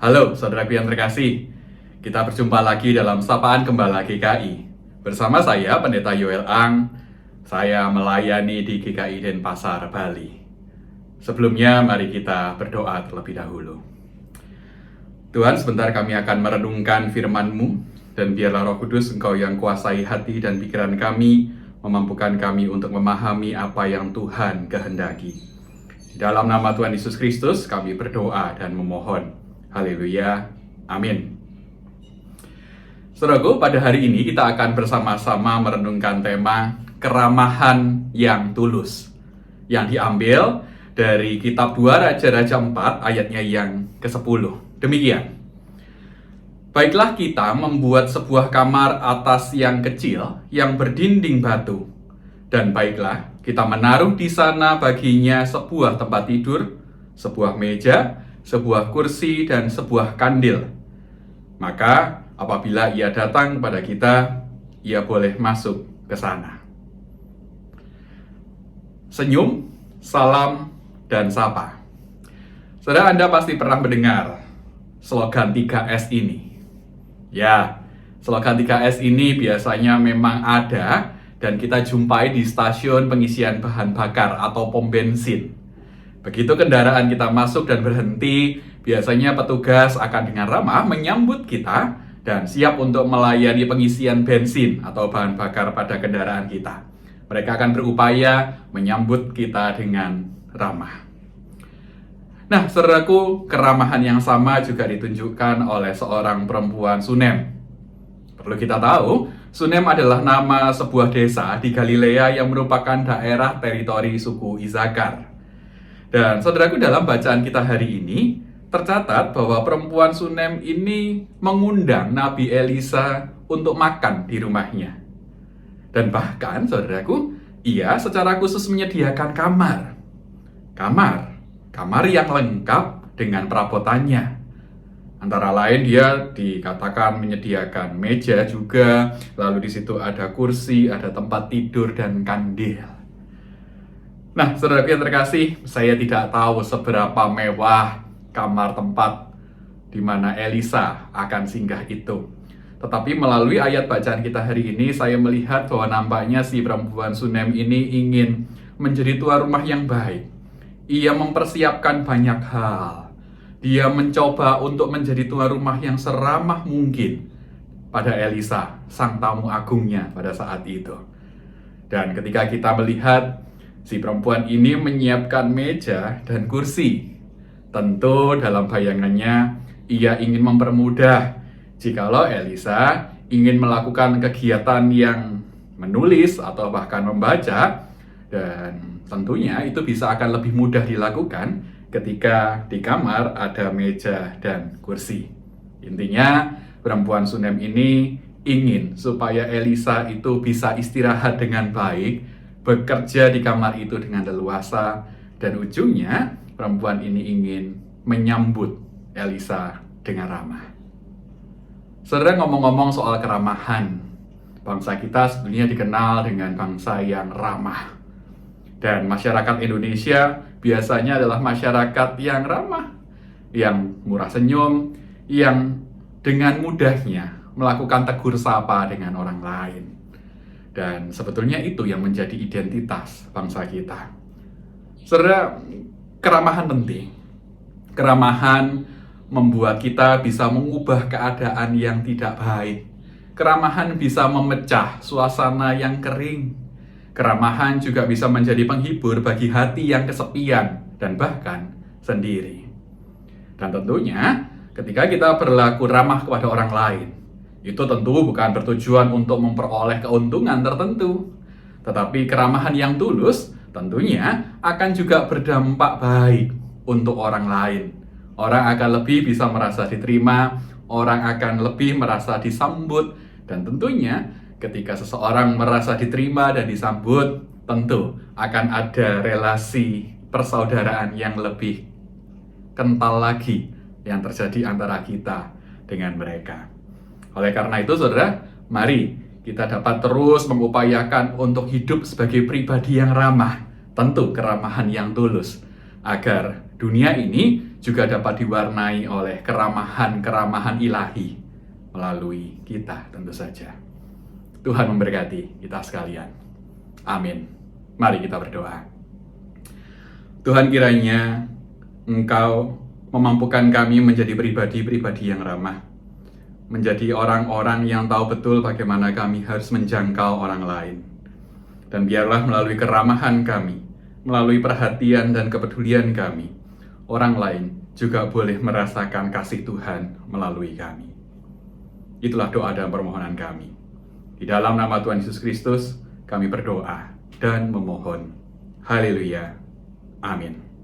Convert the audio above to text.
Halo saudaraku yang terkasih, kita berjumpa lagi dalam Sapaan Gembala GKI. Bersama saya Pendeta Yoel Ang, saya melayani di GKI Denpasar, Bali. Sebelumnya mari kita berdoa terlebih dahulu. Tuhan, sebentar kami akan merenungkan firman-Mu, dan biarlah Roh Kudus Engkau yang kuasai hati dan pikiran kami, memampukan kami untuk memahami apa yang Tuhan kehendaki. Di dalam nama Tuhan Yesus Kristus kami berdoa dan memohon. Haleluya, amin. Saudaraku, pada hari ini kita akan bersama-sama merenungkan tema keramahan yang tulus, yang diambil dari kitab 2 Raja-Raja 4 ayatnya yang ke-10. Demikian. Baiklah kita membuat sebuah kamar atas yang kecil yang berdinding batu, dan baiklah kita menaruh di sana baginya sebuah tempat tidur, sebuah meja, sebuah kursi, dan sebuah kandil. Maka apabila ia datang kepada kita, ia boleh masuk ke sana. Senyum, salam, dan sapa. Saudara, Anda pasti pernah mendengar slogan 3S ini. Ya, slogan 3S ini biasanya memang ada dan kita jumpai di stasiun pengisian bahan bakar atau pom bensin. Begitu kendaraan kita masuk dan berhenti, biasanya petugas akan dengan ramah menyambut kita dan siap untuk melayani pengisian bensin atau bahan bakar pada kendaraan kita. Mereka akan berupaya menyambut kita dengan ramah. Nah, saudaraku, keramahan yang sama juga ditunjukkan oleh seorang perempuan Sunem. Perlu kita tahu, Sunem adalah nama sebuah desa di Galilea yang merupakan daerah teritori suku Isakar. Dan saudaraku, dalam bacaan kita hari ini tercatat bahwa perempuan Sunem ini mengundang Nabi Elisa untuk makan di rumahnya. Dan bahkan saudaraku, ia secara khusus menyediakan kamar yang lengkap dengan perabotannya. Antara lain dia dikatakan menyediakan meja juga, lalu di situ ada kursi, ada tempat tidur dan kandil. Nah, saudaraku yang terkasih, saya tidak tahu seberapa mewah kamar tempat di mana Elisa akan singgah itu. Tetapi melalui ayat bacaan kita hari ini, saya melihat bahwa nampaknya si perempuan Sunem ini ingin menjadi tuan rumah yang baik. Ia mempersiapkan banyak hal. Dia mencoba untuk menjadi tuan rumah yang seramah mungkin pada Elisa, sang tamu agungnya pada saat itu. Dan ketika kita melihat si perempuan ini menyiapkan meja dan kursi, tentu dalam bayangannya ia ingin mempermudah jikalau Elisa ingin melakukan kegiatan yang menulis atau bahkan membaca, dan tentunya itu bisa akan lebih mudah dilakukan ketika di kamar ada meja dan kursi. Intinya perempuan Sunem ini ingin supaya Elisa itu bisa istirahat dengan baik, bekerja di kamar itu dengan leluasa, dan ujungnya perempuan ini ingin menyambut Elisa dengan ramah. Saudara, ngomong-ngomong soal keramahan, bangsa kita sebenarnya dikenal dengan bangsa yang ramah. Dan masyarakat Indonesia biasanya adalah masyarakat yang ramah, yang murah senyum, yang dengan mudahnya melakukan tegur sapa dengan orang lain. Dan sebetulnya itu yang menjadi identitas bangsa kita. Saudara, keramahan penting. Keramahan membuat kita bisa mengubah keadaan yang tidak baik. Keramahan bisa memecah suasana yang kering. Keramahan juga bisa menjadi penghibur bagi hati yang kesepian dan bahkan sendiri. Dan tentunya ketika kita berlaku ramah kepada orang lain, itu tentu bukan bertujuan untuk memperoleh keuntungan tertentu. Tetapi keramahan yang tulus tentunya akan juga berdampak baik untuk orang lain. Orang akan lebih bisa merasa diterima, orang akan lebih merasa disambut, dan tentunya ketika seseorang merasa diterima dan disambut, tentu akan ada relasi persaudaraan yang lebih kental lagi yang terjadi antara kita dengan mereka. Oleh karena itu, saudara, mari kita dapat terus mengupayakan untuk hidup sebagai pribadi yang ramah. Tentu keramahan yang tulus. agar dunia ini juga dapat diwarnai oleh keramahan-keramahan ilahi melalui kita tentu saja. Tuhan memberkati kita sekalian. Amin. Mari kita berdoa. Tuhan, kiranya Engkau memampukan kami menjadi pribadi-pribadi yang ramah, menjadi orang-orang yang tahu betul bagaimana kami harus menjangkau orang lain. Dan biarlah melalui keramahan kami, melalui perhatian dan kepedulian kami, orang lain juga boleh merasakan kasih Tuhan melalui kami. Itulah doa dan permohonan kami. Di dalam nama Tuhan Yesus Kristus, kami berdoa dan memohon. Haleluya. Amin.